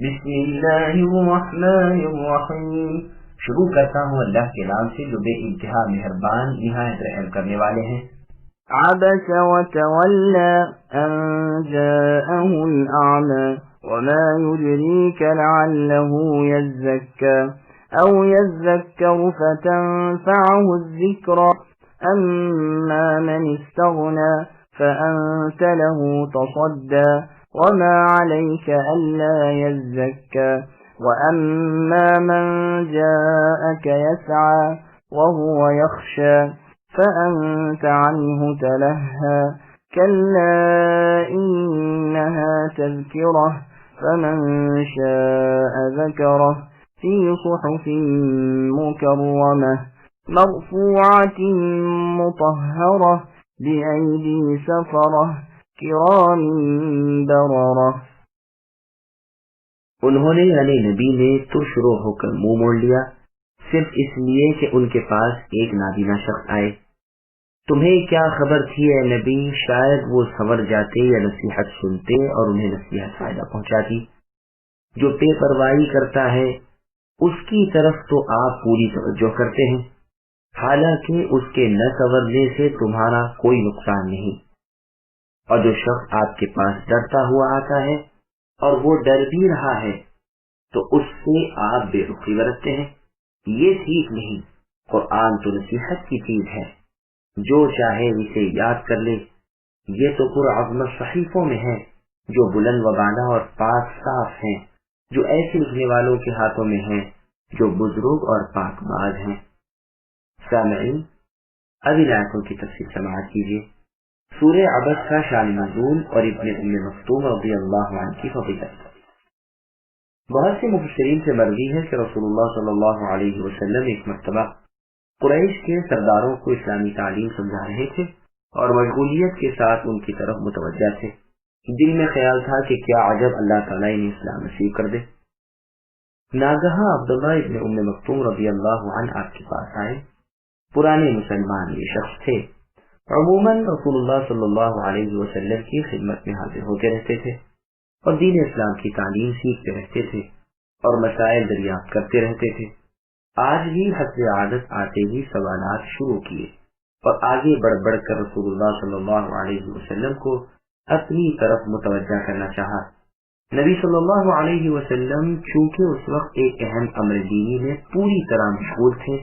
بسم اللہ الرحمن الرحیم. شروع کرتا ہوں اللہ کے نام سے جو بے انتہا مہربان نہایت رحم کرنے والے ہیں. عبس وتولى أن جاءه الأعمى وما يدريك لعله يزكى أو يذكر فتنفعه الذكرى أما من استغنى فأنت له تصدى وما عليك ألا يزكى وأما من جاءك يسعى وهو يخشى فأنت عنه تلهى كلا إنها تذكرة فمن شاء ذكره في صحف مكرمة مرفوعة مطهرة بأيدي سفرة کرام بررہ. انہوں نے یعنی نبی نے ترش رو ہو کر منہ موڑ لیا صرف اس لیے کہ ان کے پاس ایک نابینا شخص آئے. تمہیں کیا خبر تھی اے نبی، شاید وہ سنور جاتے یا نصیحت سنتے اور انہیں نصیحت فائدہ پہنچاتی. جو بے پرواہی کرتا ہے اس کی طرف تو آپ پوری توجہ کرتے ہیں، حالانکہ اس کے نہ سنورنے سے تمہارا کوئی نقصان نہیں. اور جو شخص آپ کے پاس ڈرتا ہوا آتا ہے اور وہ ڈر بھی رہا ہے تو اس سے آپ بے رخی برتتے ہیں. یہ ٹھیک نہیں. قرآن تو نصیحت کی چیز ہے، جو چاہے اسے یاد کر لے. یہ تو پرعظمت صحیفوں میں ہے جو بلند و بالا اور پاک صاف ہیں، جو ایسے لکھنے والوں کے ہاتھوں میں ہیں جو بزرگ اور پاک باز ہیں. سامعین، اب ان آیتوں کی تفصیل سماعت کیجیے. سورہ عبس کا شان نزول اور ابن ام مکتوم رضی اللہ عنہ کی فضیلت. بہت سے مفسرین سے مروی ہے کہ رسول اللہ صلی اللہ علیہ وسلم ایک مرتبہ قریش کے سرداروں کو اسلامی تعلیم سمجھا رہے تھے اور مشغولیت کے ساتھ ان کی طرف متوجہ تھے. دل میں خیال تھا کہ کیا عجب اللہ تعالیٰ انہیں اسلام نصیب کر دے. ناگہاں عبداللہ ابن ام مکتوم رضی اللہ عنہ آپ کے پاس آئے. پرانے مسلمان یہ شخص تھے، عموماً رسول اللہ صلی اللہ علیہ وسلم کی خدمت میں حاضر ہوتے رہتے تھے اور دین اسلام کی تعلیم سیکھتے رہتے تھے اور مسائل دریافت کرتے رہتے تھے. آج بھی حسب عادت آتے ہی سوالات شروع کیے اور آگے بڑھ بڑھ کر رسول اللہ صلی اللہ علیہ وسلم کو اپنی طرف متوجہ کرنا چاہا. نبی صلی اللہ علیہ وسلم چونکہ اس وقت ایک اہم امر دینی میں پوری طرح مشغول تھے،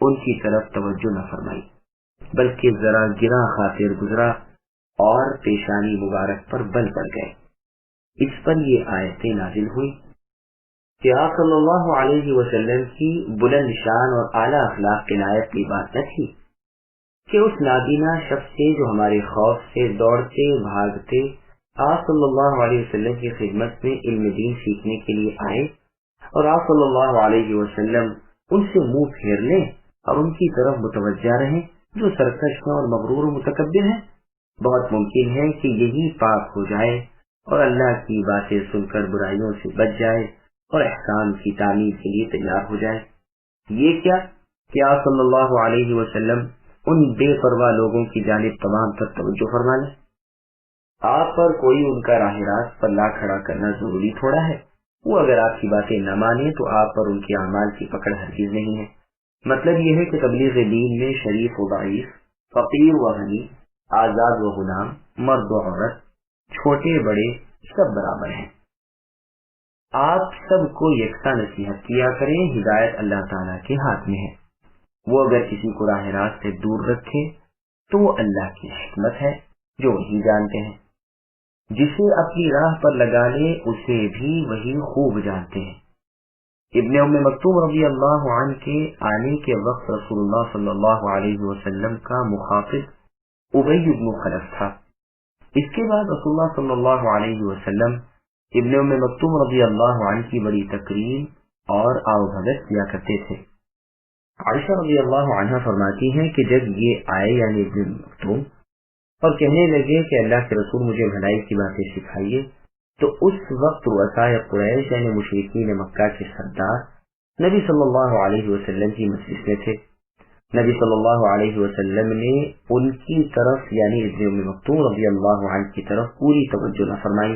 ان کی طرف توجہ نہ فرمائی بلکہ ذرا گرا خاطر گزرا اور پیشانی مبارک پر بل پڑ گئے. اس پر یہ آیتیں نازل ہوئی کہ آپ صلی اللہ علیہ وسلم کی بلند شان اور اعلیٰ اخلاق کے لائق کی بات نہ تھی کہ اس نابینا شخص سے جو ہمارے خوف سے دوڑتے بھاگتے آپ صلی اللہ علیہ وسلم کی خدمت میں علم دین سیکھنے کے لیے آئے اور آپ صلی اللہ علیہ وسلم ان سے منہ پھیر لیں اور ان کی طرف متوجہ رہیں جو سرکش ہیں اور مغرور و متکبر ہیں. بہت ممکن ہے کہ یہی پاک ہو جائے اور اللہ کی باتیں سن کر برائیوں سے بچ جائے اور احسان کی تعمیر کے لیے تیار ہو جائے. یہ کیا کہ آپ صلی اللہ علیہ وسلم ان بے پرواہ لوگوں کی جانب تمام تر توجہ فرما لیں. آپ پر کوئی ان کا راہ راست پر لا کھڑا کرنا ضروری تھوڑا ہے. وہ اگر آپ کی باتیں نہ مانے تو آپ پر ان کے اعمال کی پکڑ ہرگز نہیں ہے. مطلب یہ ہے کہ تبلیغ دین میں شریف و ضعیف، فقیر و غنی، آزاد و غلام، مرد و عورت، چھوٹے بڑے سب برابر ہیں. آپ سب کو یکساں نصیحت کیا کریں. ہدایت اللہ تعالیٰ کے ہاتھ میں ہے. وہ اگر کسی کو راہ راست سے دور رکھے تو وہ اللہ کی حکمت ہے جو وہی جانتے ہیں. جسے اپنی راہ پر لگا لے اسے بھی وہی خوب جانتے ہیں. ابن ام مکتوم رضی اللہ عنہ کے آنے کے وقت رسول اللہ صلی اللہ علیہ وسلم کا مخاطب ابی بن خلف تھا. اس کے بعد رسول اللہ صلی اللہ علیہ وسلم ابن ام مکتوم رضی اللہ عنہ کی بڑی تقریم اور آؤبھگت کیا کرتے تھے. عائشہ رضی اللہ عنہ فرماتی ہیں کہ جب یہ آئے یعنی ابن مکتوم اور کہنے لگے کہ اللہ کے رسول مجھے بھلائی کی باتیں سکھائیے، تو اس وقت رؤسائے قریش یعنی مشرکین مکہ کے سردار نبی صلی اللہ علیہ وسلم کی مجلس میں تھے. نبی صلی اللہ علیہ وسلم نے ان کی طرف یعنی ابن ام مکتوم رضی اللہ عنہ کی طرف پوری توجہ نہ فرمائی.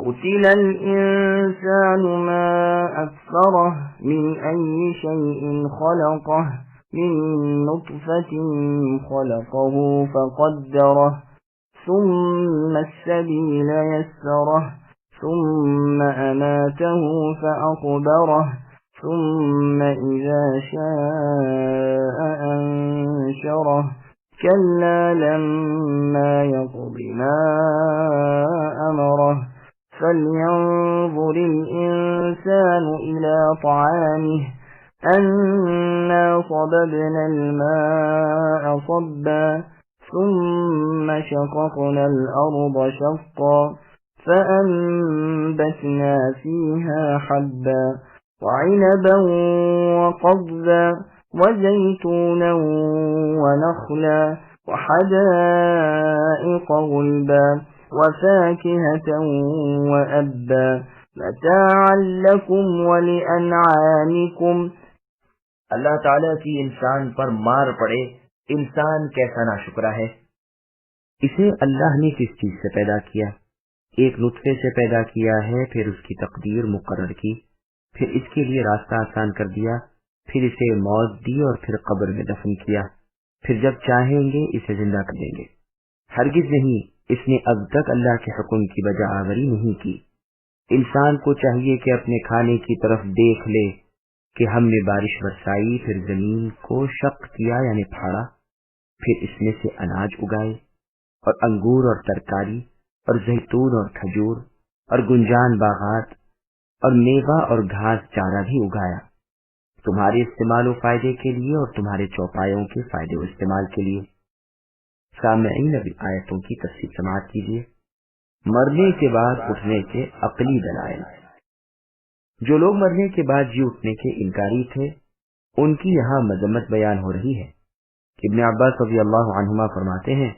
قتل الإنسان ما أكفره من أي شيء خلقه من نطفة خلقه فقدره ثم السبيل يسره ثم أماته فأقبره ثم إذا شاء أنشره كلا لما يقض ما أمره فلينظر الإنسان إلى طعامه أنا صببنا الماء صبا ثم شققنا الأرض شقا فأنبتنا فيها حبا وعنبا وقضبا وزيتونا ونخلا وحدائق غلبا وفاكهة وأبا متاعا لكم ولأنعامكم۔ اللہ تعالیٰ کی انسان پر مار پڑے، انسان کیسا ناشکرا ہے۔ اسے اللہ نے کس چیز سے پیدا کیا؟ ایک نطفے سے پیدا کیا ہے، پھر اس کی تقدیر مقرر کی، پھر اس کے لیے راستہ آسان کر دیا، پھر اسے موت دی اور پھر قبر میں دفن کیا، پھر جب چاہیں گے اسے زندہ کر دیں گے۔ ہرگز نہیں، اس نے اب تک اللہ کے حکم کی بجا آوری نہیں کی۔ انسان کو چاہیے کہ اپنے کھانے کی طرف دیکھ لے کہ ہم نے بارش برسائی، پھر زمین کو شق کیا یعنی پھاڑا، پھر اس میں سے اناج اگائے اور انگور اور ترکاری اور زیتون اور کھجور اور گنجان باغات اور میوہ اور گھاس چارہ بھی اگایا، تمہارے استعمال و فائدے کے لیے اور تمہارے چوپایوں کے فائدے و استعمال کے لیے۔ سامعین، ابھی آیتوں کی تفصیل سماعت کیجیے۔ مرنے کے بعد اٹھنے کے عقلی دلائل۔ جو لوگ مرنے کے بعد جی اٹھنے کے انکاری تھے، ان کی یہاں مذمت بیان ہو رہی ہے۔ ابن عباس رضی اللہ عنہما فرماتے ہیں،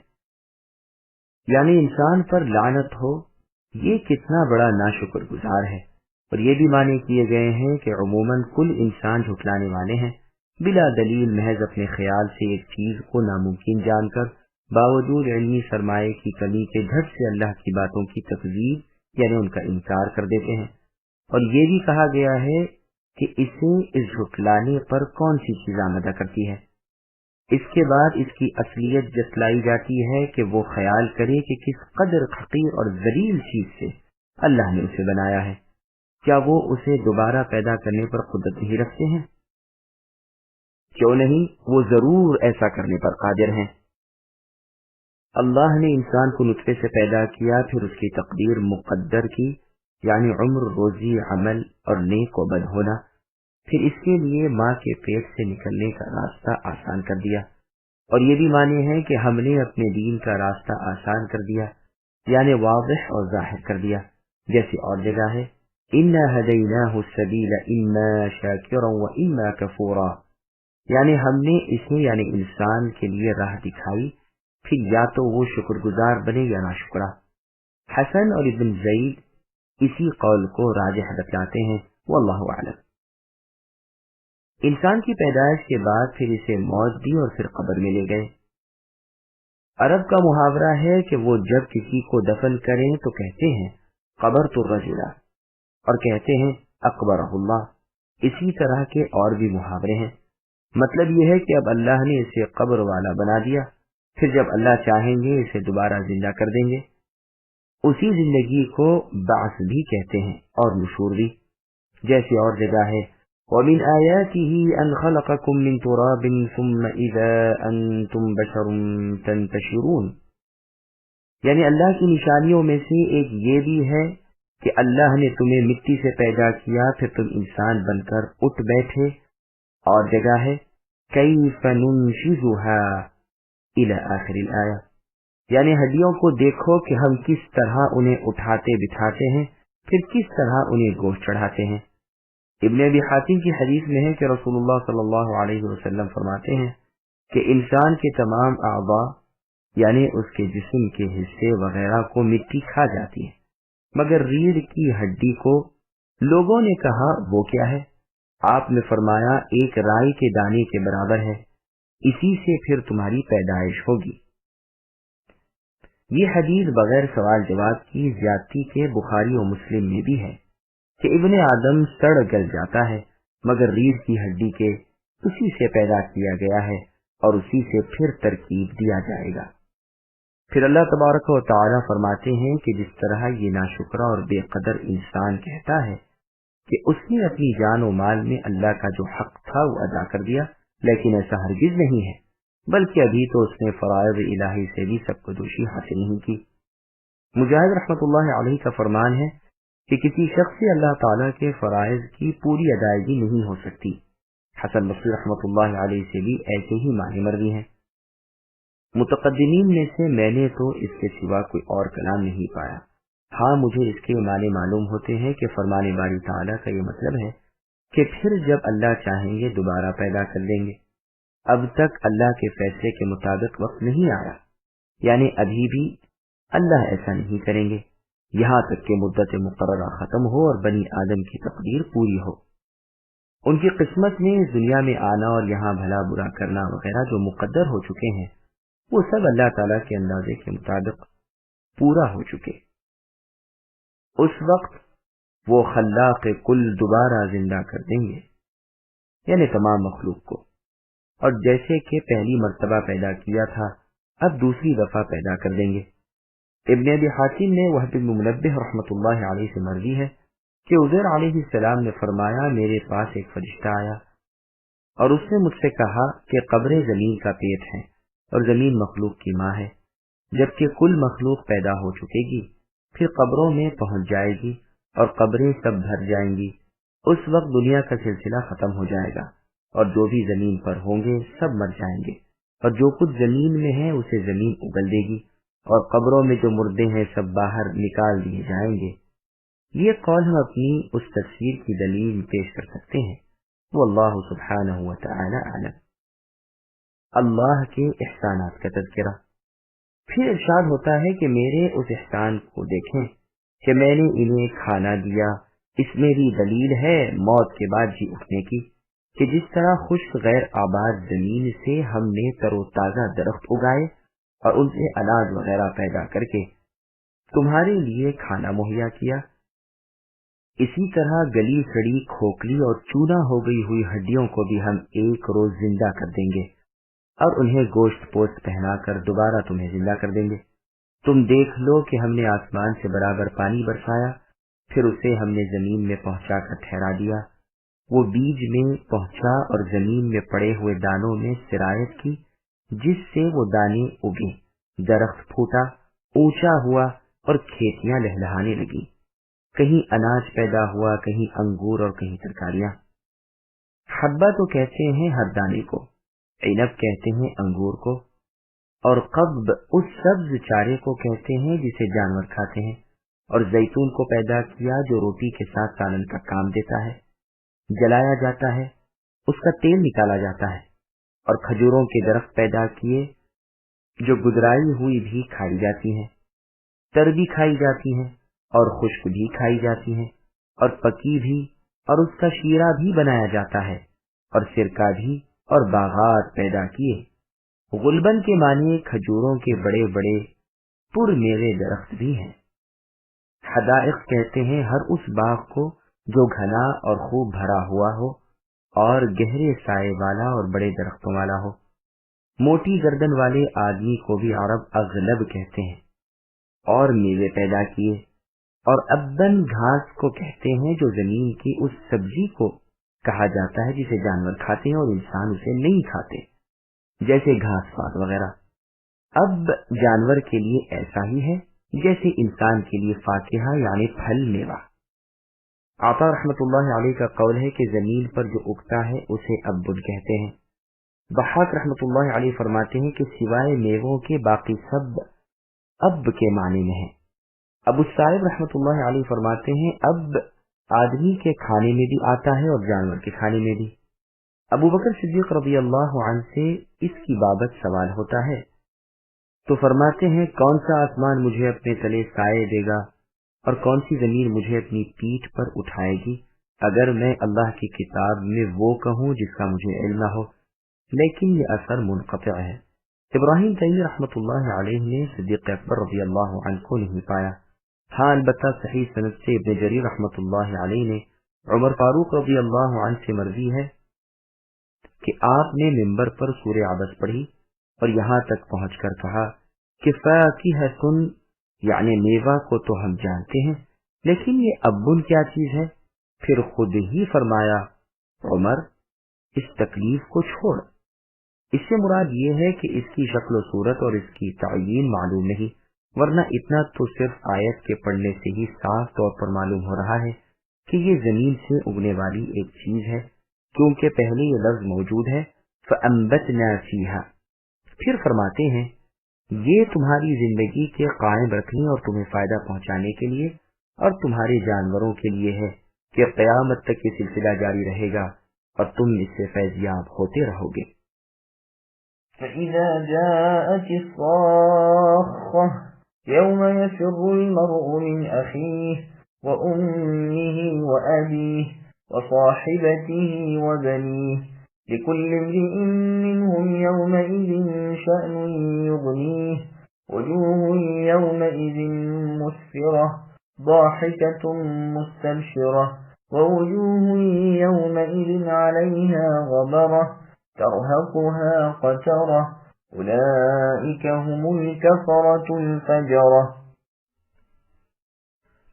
یعنی انسان پر لعنت ہو، یہ کتنا بڑا ناشکر گزار ہے۔ اور یہ بھی معنی کیے گئے ہیں کہ عموماً کل انسان جھٹلانے والے ہیں، بلا دلیل محض اپنے خیال سے ایک چیز کو ناممکن جان کر باوجود علمی سرمایے کی کمی کے جھٹ سے اللہ کی باتوں کی تکذیب یعنی ان کا انکار کر دیتے ہیں۔ اور یہ بھی کہا گیا ہے کہ اسے اس جھٹلانے پر کون سی چیز آمدہ کرتی ہے۔ اس کے بعد اس کی اصلیت جتلائی جاتی ہے کہ وہ خیال کرے کہ کس قدر حقیر اور ذلیل چیز سے اللہ نے اسے بنایا ہے۔ کیا وہ اسے دوبارہ پیدا کرنے پر قدرت نہیں رکھتے ہیں؟ کیوں نہیں، وہ ضرور ایسا کرنے پر قادر ہیں۔ اللہ نے انسان کو نطفے سے پیدا کیا، پھر اس کی تقدیر مقدر کی یعنی عمر، روزی، عمل اور نیک و بد ہونا، پھر اس کے لیے ماں کے پیٹ سے نکلنے کا راستہ آسان کر دیا۔ اور یہ بھی معنی ہے کہ ہم نے اپنے دین کا راستہ آسان کر دیا یعنی واضح اور ظاہر کر دیا، جیسے اور جگہ ہے اِنَّا هَدَيْنَاهُ السَّبِيلَ إِمَّا شَاكِرًا وَإِمَّا كَفُورًا، یعنی ہم نے اسے یعنی انسان کے لیے راہ دکھائی، پھر یا تو وہ شکر گزار بنے یا ناشکرا۔ حسن اور ابن زید اسی قول کو راجح بتلاتے ہیں، واللہ اعلم۔ انسان کی پیدائش کے بعد پھر اسے موت دی اور پھر قبر میں لے گئے۔ عرب کا محاورہ ہے کہ وہ جب کسی کو دفن کریں تو کہتے ہیں قبرت الرجل اور کہتے ہیں اقبرہ اللہ۔ اسی طرح کے اور بھی محاورے ہیں۔ مطلب یہ ہے کہ اب اللہ نے اسے قبر والا بنا دیا، پھر جب اللہ چاہیں گے اسے دوبارہ زندہ کر دیں گے۔ اسی زندگی کو بعث بھی کہتے ہیں اور نشور بھی، جیسے اور جگہ ہے وَمِنْ آيَاتِهِ أَنْ خَلَقَكُم مِّن تُرَابٍ ثُمَّ إِذَا أَنْتُمْ بَشَرٌ تَنْتَشِرُونَ، یعنی اللہ کی نشانیوں میں سے ایک یہ بھی ہے کہ اللہ نے تمہیں مٹی سے پیدا کیا، پھر تم انسان بن کر اٹھ بیٹھے۔ اور جگہ ہے كَيْفَ نُنْشِزُهَا إِلَى آخِرِ الْآيَةِ، یعنی ہڈیوں کو دیکھو کہ ہم کس طرح انہیں اٹھاتے بٹھاتے ہیں، پھر کس طرح انہیں گوشت چڑھاتے ہیں۔ ابن ابی حاتم کی حدیث میں ہے کہ رسول اللہ صلی اللہ علیہ وسلم فرماتے ہیں کہ انسان کے تمام اعضاء یعنی اس کے جسم کے حصے وغیرہ کو مٹی کھا جاتی ہے مگر ریڑھ کی ہڈی کو۔ لوگوں نے کہا وہ کیا ہے؟ آپ نے فرمایا ایک رائی کے دانے کے برابر ہے، اسی سے پھر تمہاری پیدائش ہوگی۔ یہ حدیث بغیر سوال جواب کی زیادتی کے بخاری و مسلم میں بھی ہے کہ ابن آدم سڑ گل جاتا ہے مگر ریڑھ کی ہڈی کے اسی سے پیدا کیا گیا ہے اور اسی سے پھر ترکیب دیا جائے گا۔ پھر اللہ تبارک و تعالی فرماتے ہیں کہ جس طرح یہ ناشکرا اور بے قدر انسان کہتا ہے کہ اس نے اپنی جان و مال میں اللہ کا جو حق تھا وہ ادا کر دیا، لیکن ایسا ہرگز نہیں ہے، بلکہ ابھی تو اس نے فرائض الہی سے بھی سب کو دوشی حاصل نہیں کی۔ مجاہد رحمۃ اللہ علیہ کا فرمان ہے کہ کسی شخص سے اللہ تعالیٰ کے فرائض کی پوری ادائیگی نہیں ہو سکتی۔ حسن بصری رحمۃ اللہ علیہ سے بھی ایسے ہی معنی مروی ہیں۔ متقدمین میں سے میں نے تو اس کے سوا کوئی اور کلام نہیں پایا۔ ہاں مجھے اس کے معنی معلوم ہوتے ہیں کہ فرمان باری تعالیٰ کا یہ مطلب ہے کہ پھر جب اللہ چاہیں گے دوبارہ پیدا کر دیں گے۔ اب تک اللہ کے فیصلے کے مطابق وقت نہیں آیا، یعنی ابھی بھی اللہ ایسا نہیں کریں گے یہاں تک کہ مدت مقررہ ختم ہو اور بنی آدم کی تقدیر پوری ہو۔ ان کی قسمت میں اس دنیا میں آنا اور یہاں بھلا برا کرنا وغیرہ جو مقدر ہو چکے ہیں وہ سب اللہ تعالیٰ کے اندازے کے مطابق پورا ہو چکے۔ اس وقت وہ خلاق کل دوبارہ زندہ کر دیں گے، یعنی تمام مخلوق کو، اور جیسے کہ پہلی مرتبہ پیدا کیا تھا اب دوسری دفعہ پیدا کر دیں گے۔ ابن ابی حاتم نے وہب بن منبہ رحمۃ اللہ علیہ سے مروی ہے کہ عزیر علیہ السلام نے فرمایا، میرے پاس ایک فرشتہ آیا اور اس نے مجھ سے کہا کہ قبریں زمین کا پیٹ ہیں اور زمین مخلوق کی ماں ہے، جبکہ کل مخلوق پیدا ہو چکے گی، پھر قبروں میں پہنچ جائے گی اور قبریں سب بھر جائیں گی۔ اس وقت دنیا کا سلسلہ ختم ہو جائے گا اور جو بھی زمین پر ہوں گے سب مر جائیں گے، اور جو کچھ زمین میں ہے اسے زمین اگل دے گی، اور قبروں میں جو مردے ہیں سب باہر نکال دیے جائیں گے۔ یہ قول ہم اپنی اس تفسیر کی دلیل پیش کر سکتے ہیں، واللہ سبحانہ وتعالی اعلم۔ اللہ کے احسانات کا تذکرہ۔ پھر ارشاد ہوتا ہے کہ میرے اس احسان کو دیکھیں کہ میں نے انہیں کھانا دیا، اس میں بھی دلیل ہے موت کے بعد جی اٹھنے کی، کہ جس طرح خشک غیر آباد زمین سے ہم نے تر و تازہ درخت اگائے اور ان سے اناج وغیرہ پیدا کر کے تمہارے لیے کھانا مہیا کیا، اسی طرح گلی سڑی کھوکھلی اور چونا ہو گئی ہوئی ہڈیوں کو بھی ہم ایک روز زندہ کر دیں گے اور انہیں گوشت پوست پہنا کر دوبارہ تمہیں زندہ کر دیں گے۔ تم دیکھ لو کہ ہم نے آسمان سے برابر پانی برسایا، پھر اسے ہم نے زمین میں پہنچا کر ٹھہرا دیا، وہ بیج میں پہنچا اور زمین میں پڑے ہوئے دانوں میں سرایت کی، جس سے وہ دانے اگے، درخت پھوٹا، اونچا ہوا اور کھیتیاں لہلہانے لگی، کہیں اناج پیدا ہوا، کہیں انگور اور کہیں ترکاریاں۔ حبہ تو کہتے ہیں ہر دانے کو، عنب کہتے ہیں انگور کو، اور قبب اس سبز چارے کو کہتے ہیں جسے جانور کھاتے ہیں، اور زیتون کو پیدا کیا جو روٹی کے ساتھ سالن کا کام دیتا ہے، جلایا جاتا ہے، اس کا تیل نکالا جاتا ہے، اور کھجوروں کے درخت پیدا کیے جو گدرائی ہوئی بھی کھائی جاتی ہیں، تر بھی کھائی جاتی ہیں اور خشک بھی کھائی جاتی ہیں، اور پکی بھی، اور اس کا شیرہ بھی بنایا جاتا ہے، اور سرکہ بھی، اور باغات پیدا کیے۔ غلبن کے معنی کھجوروں کے بڑے بڑے پر میوے درخت بھی ہیں۔ حدائق کہتے ہیں ہر اس باغ کو جو گھنا اور خوب بھرا ہوا ہو اور گہرے سائے والا اور بڑے درختوں والا ہو۔ موٹی گردن والے آدمی کو بھی عرب اغلب کہتے ہیں، اور میوے پیدا کیے، اور ابن گھاس کو کہتے ہیں جو زمین کی اس سبزی کو کہا جاتا ہے جسے جانور کھاتے ہیں اور انسان اسے نہیں کھاتے، جیسے گھاس پات وغیرہ۔ اب جانور کے لیے ایسا ہی ہے جیسے انسان کے لیے فاکہہ یعنی پھل میوہ۔ عطا رحمت اللہ علیہ کا قول ہے کہ زمین پر جو اگتا ہے اسے ابن کہتے ہیں۔ ضحاک رحمت اللہ علیہ فرماتے ہیں کہ سوائے میووں کے باقی سب اب کے معنی میں ہیں۔ ابو الصائب رحمت اللہ علیہ فرماتے ہیں اب آدمی کے کھانے میں بھی آتا ہے اور جانور کے کھانے میں بھی۔ ابو بکر صدیق رضی اللہ عنہ سے اس کی بابت سوال ہوتا ہے تو فرماتے ہیں کون سا آسمان مجھے اپنے تلے سائے دے گا اور کون سی زمین مجھے اپنی پیٹھ پر اٹھائے گی اگر میں اللہ کی کتاب میں وہ کہوں جس کا مجھے علم نہ ہو، لیکن یہ اثر منقطع ہے۔ ابراہیم تیمی رحمت اللہ علیہ نے صدیق اکبر رضی اللہ عنہ کو نہیں پایا، ہاں البتہ صحیح سند سے ابن جریر رحمت اللہ علیہ نے عمر فاروق رضی اللہ عنہ سے مروی ہے کہ آپ نے ممبر پر سورہ عبس پڑھی اور یہاں تک پہنچ کر کہا کہ فاکہۃ یعنی میوہ کو تو ہم جانتے ہیں، لیکن یہ ابن کیا چیز ہے؟ پھر خود ہی فرمایا عمر اس تکلیف کو چھوڑ۔ اس سے مراد یہ ہے کہ اس کی شکل و صورت اور اس کی تعیین معلوم نہیں، ورنہ اتنا تو صرف آیت کے پڑھنے سے ہی صاف طور پر معلوم ہو رہا ہے کہ یہ زمین سے اگنے والی ایک چیز ہے، کیونکہ پہلے یہ لفظ موجود ہے فَأَنبَتْنَا فِيهَا۔ پھر فرماتے ہیں یہ تمہاری زندگی کے قائم رکھنے اور تمہیں فائدہ پہنچانے کے لیے اور تمہارے جانوروں کے لیے ہے کہ قیامت تک یہ سلسلہ جاری رہے گا اور تم اس سے فیضیاب ہوتے رہو گے۔ فَإِذَا جَاءَتِ الصَّاخَّةُ يَوْمَ يَفِرُّ الْمَرْءُ مِنْ أَخِيهِ وَأُمِّهِ وَأَبِيهِ وَصَاحِبَتِهِ وَبَنِيهِ لِكُلِّ امْرِئٍ مِّنْهُمْ يَوْمَئِذٍ شَأْنٌ يُغْنِيهِ وُجُوهٌ يَوْمَئِذٍ مُسْفِرَةٌ ضاحكة مستبشرة ووجوه يومئذ عليها غبرة ترهقها قترة أولئك هم الكفرة الفجرة۔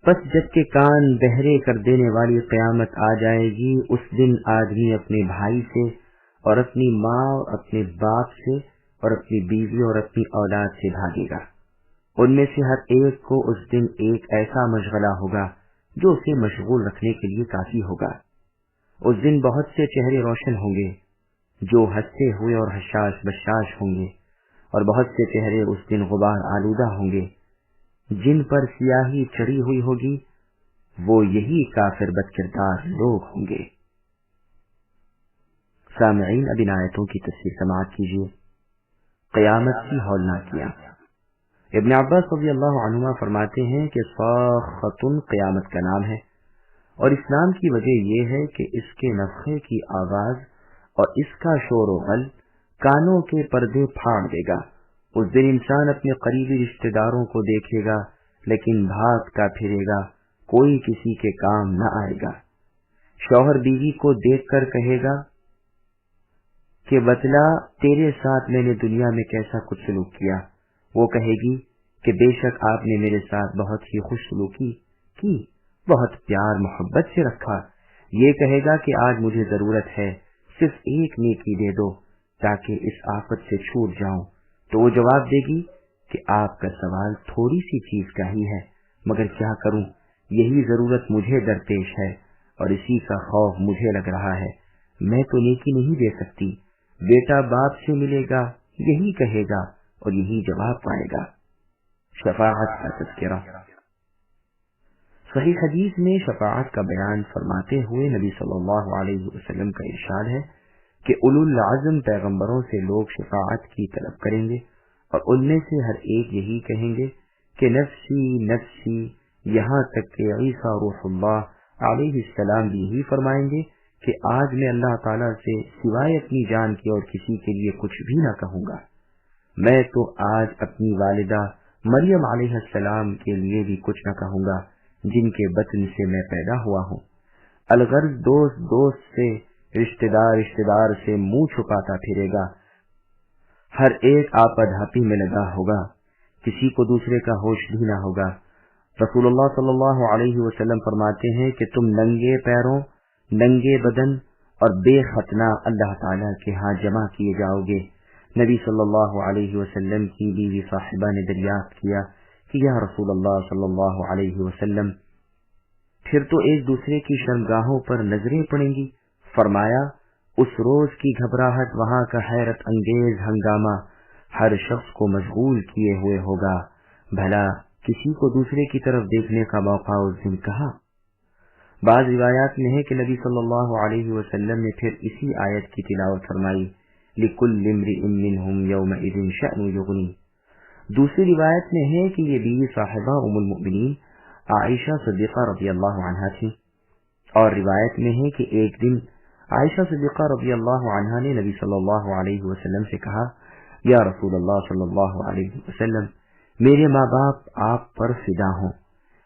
پس جب کے کان بہرے کر دینے والی قیامت آ جائے گی، اس دن آدمی اپنے بھائی سے اور اپنی ماں اور اپنے باپ سے اور اپنی بیوی اور اپنی اولاد سے بھاگے گا۔ ان میں سے ہر ایک کو اس دن ایک ایسا مشغلہ ہوگا جو اسے مشغول رکھنے کے لیے کافی ہوگا۔ اس دن بہت سے چہرے روشن ہوں گے جو ہنستے ہوئے اور حشاش بشاش ہوں گے، اور بہت سے چہرے اس دن غبار آلودہ ہوں گے جن پر سیاہی چڑھی ہوئی ہوگی، وہ یہی کافر بد کردار لوگ ہوں گے۔ سامعین، اب ان آیتوں کی تفسیر سماعت کیجیے۔ قیامت کی ہولناکیاں۔ ابن عباس رضی اللہ عنہما فرماتے ہیں کہ صاخۃ قیامت کا نام ہے، اور اس نام کی وجہ یہ ہے کہ اس کے نفخے کی آواز اور اس کا شور و غل کانوں کے پردے پھاڑ دے گا۔ اس دن انسان اپنے قریبی رشتہ داروں کو دیکھے گا لیکن بھاگتا پھرے گا، کوئی کسی کے کام نہ آئے گا۔ شوہر بیوی کو دیکھ کر کہے گا کہ بتلا تیرے ساتھ میں نے دنیا میں کیسا کچھ سلوک کیا۔ وہ کہے گی کہ بے شک آپ نے میرے ساتھ بہت ہی خوش سلوکی کی، بہت پیار محبت سے رکھا۔ یہ کہے گا کہ آج مجھے ضرورت ہے، صرف ایک نیکی دے دو تاکہ اس آفت سے چھوٹ جاؤں۔ تو وہ جواب دے گی کہ آپ کا سوال تھوڑی سی چیز کا ہی ہے، مگر کیا کروں، یہی ضرورت مجھے درپیش ہے اور اسی کا خوف مجھے لگ رہا ہے، میں تو نیکی نہیں دے سکتی۔ بیٹا باپ سے ملے گا، یہی کہے گا اور یہی جواب پائے گا۔ شفاعت کا تذکرہ۔ صحیح حدیث میں شفاعت کا بیان فرماتے ہوئے نبی صلی اللہ علیہ وسلم کا ارشاد ہے کہ اولو العزم پیغمبروں سے لوگ شفاعت کی طلب کریں گے، اور ان میں سے ہر ایک یہی کہیں گے کہ نفسی نفسی، یہاں تک کہ عیسیٰ روح اللہ علیہ السلام بھی یہی فرمائیں گے کہ آج میں اللہ تعالیٰ سے سوائے اپنی جان کے اور کسی کے لیے کچھ بھی نہ کہوں گا۔ میں تو آج اپنی والدہ مریم علیہ السلام کے لیے بھی کچھ نہ کہوں گا جن کے بطن سے میں پیدا ہوا ہوں۔ الغرض دوست دوست سے، رشتہ دار سے منہ چھپاتا پھرے گا، ہر ایک آپا دھاپی میں لگا ہوگا، کسی کو دوسرے کا ہوش بھی نہ ہوگا۔ رسول اللہ صلی اللہ علیہ وسلم فرماتے ہیں کہ تم ننگے پیروں، ننگے بدن اور بے ختنہ اللہ تعالیٰ کے ہاں جمع کیے جاؤ گے۔ نبی صلی اللہ علیہ وسلم کی بیوی صاحبہ نے دریافت کیا کہ یا رسول اللہ صلی اللہ علیہ وسلم، پھر تو ایک دوسرے کی شرمگاہوں پر نظریں پڑیں گی؟ فرمایا، اس روز کی گھبراہٹ، وہاں کا حیرت انگیز ہنگامہ ہر شخص کو مشغول کیے ہوئے ہوگا، بھلا کسی کو دوسرے کی طرف دیکھنے کا موقع اس دن کہاں؟ بعض روایات میں ہے کہ نبی صلی اللہ علیہ وسلم نے پھر اسی آیت کی تلاوت فرمائی، لِكُلِّ امْرِئٍ مِّنْهُمْ يَوْمَئِذٍ شَأْنٌ يُغْنِيهِ۔ دوسری روایت میں ہے کہ یہ بیوی صاحبہ ام المؤمنین عائشہ صدیقہ رضی اللہ عنہا تھی، اور روایت میں ہے کہ ایک دن عائشہ صدیقہ رضی اللہ عنہا نے نبی صلی اللہ علیہ وسلم سے کہا، یا رسول اللہ صلی اللہ علیہ وسلم، میرے ماں باپ آپ پر فدا ہوں،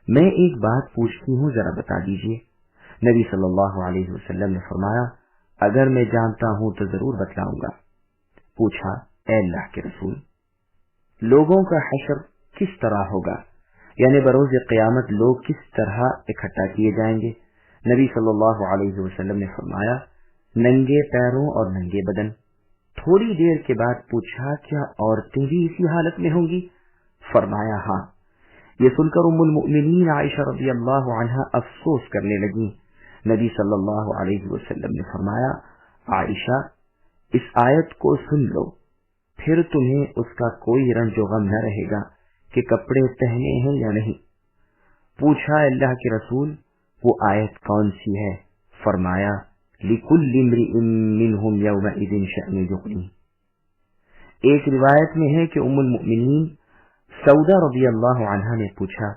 میں ایک بات پوچھتی ہوں، ذرا بتا دیجیے۔ نبی صلی اللہ علیہ وسلم نے فرمایا، اگر میں جانتا ہوں تو ضرور بتلاؤں گا۔ پوچھا، اے اللہ کے رسول، لوگوں کا حشر کس طرح ہوگا، یعنی بروز قیامت لوگ کس طرح اکٹھا کیے جائیں گے؟ نبی صلی اللہ علیہ وسلم نے فرمایا، ننگے پیروں اور ننگے بدن۔ تھوڑی دیر کے بعد پوچھا، کیا عورتیں بھی اسی حالت میں ہوں گی؟ فرمایا، ہاں۔ یہ سن کر ام المؤمنین عائشہ رضی اللہ عنہا افسوس کرنے لگیں۔ نبی صلی اللہ علیہ وسلم نے فرمایا، عائشہ، اس آیت کو سن لو، پھر تمہیں اس کا کوئی رنج و غم نہ رہے گا کہ کپڑے پہنے ہیں یا نہیں۔ پوچھا، اللہ کے رسول، وہ آیت کون سی ہے؟ فرمایا، لِكُلِّ امْرِئٍ مِّنْهُمْ يَوْمَئِذٍ شَأْنٌ يُغْنِيهِ۔ ایک روایت میں ہے کہ ام المؤمنین سودا رضی اللہ عنہا نے پوچھا،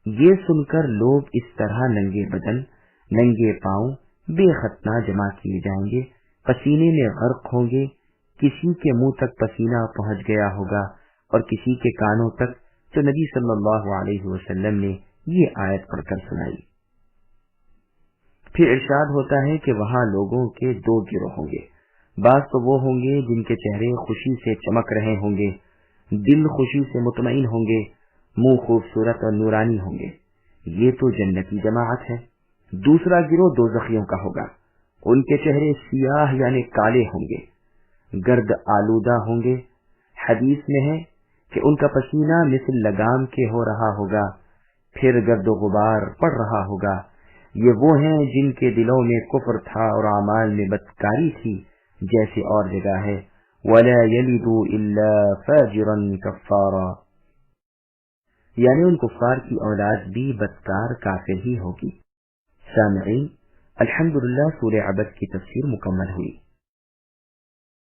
یہ سن کر لوگ اس طرح ننگے بدن، ننگے پاؤں، بے ختنہ جمع کیے جائیں گے، پسینے میں غرق ہوں گے، کسی کے منہ تک پسینہ پہنچ گیا ہوگا اور کسی کے کانوں تک، تو نبی صلی اللہ علیہ وسلم نے یہ آیت پڑھ کر سنائی۔ پھر ارشاد ہوتا ہے کہ وہاں لوگوں کے دو گروہ ہوں گے، بعض تو وہ ہوں گے جن کے چہرے خوشی سے چمک رہے ہوں گے، دل خوشی سے مطمئن ہوں گے، منہ خوبصورت اور نورانی ہوں گے، یہ تو جنتی جماعت ہے۔ دوسرا گروہ دوزخیوں کا ہوگا، ان کے چہرے سیاہ یعنی کالے ہوں گے، گرد آلودہ ہوں گے۔ حدیث میں ہے کہ ان کا پسینہ مثل لگام کے ہو رہا ہوگا، پھر گرد و غبار پڑ رہا ہوگا۔ یہ وہ ہیں جن کے دلوں میں کفر تھا اور اعمال میں بدکاری تھی، جیسے اور جگہ ہے وَلَا يَلِدُوا إِلَّا فَاجِرًا كَفَّارًا، یعنی ان کفار کی اولاد بھی بدکار کافر ہی ہوگی۔ سامعین، الحمدللہ سورہ عبس کی تفسیر مکمل ہوئی۔